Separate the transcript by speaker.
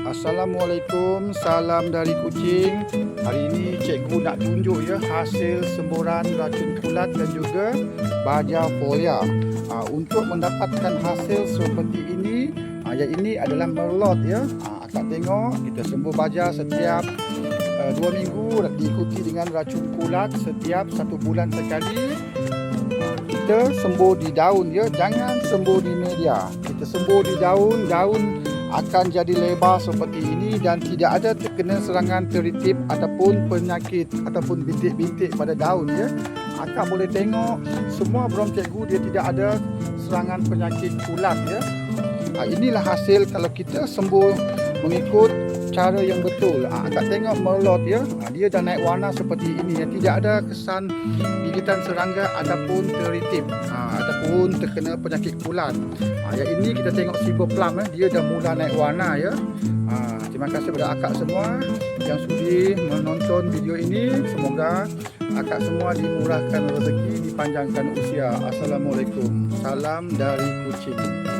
Speaker 1: Assalamualaikum, salam dari kucing. Hari ini cikgu nak tunjuk ya hasil semburan racun kulat dan juga baja folia. Untuk mendapatkan hasil seperti ini, yang ini adalah merlot ya. Akak tengok kita sembuh baja setiap 2 minggu, diikuti dengan racun kulat setiap 1 bulan sekali. Kita sembuh di daun ya, jangan sembuh di media. Kita sembuh di daun, daun akan jadi lebar seperti ini dan tidak ada terkena serangan teritip ataupun penyakit ataupun bintik-bintik pada daun ya. Akak boleh tengok semua brom cikgu dia tidak ada serangan penyakit kulat ya. Inilah hasil kalau kita sembuh mengikut cara yang betul. Akak tengok merlot ya, dia dah naik warna seperti ini ya. Tidak ada kesan gigitan serangga ataupun teritip ataupun terkena penyakit kulat. Yang ini kita tengok silver plum dia dah mula naik warna ya. Terima kasih kepada akak semua yang sudi menonton video ini. Semoga akak semua dimurahkan rezeki, dipanjangkan usia. Assalamualaikum. Salam dari kucing.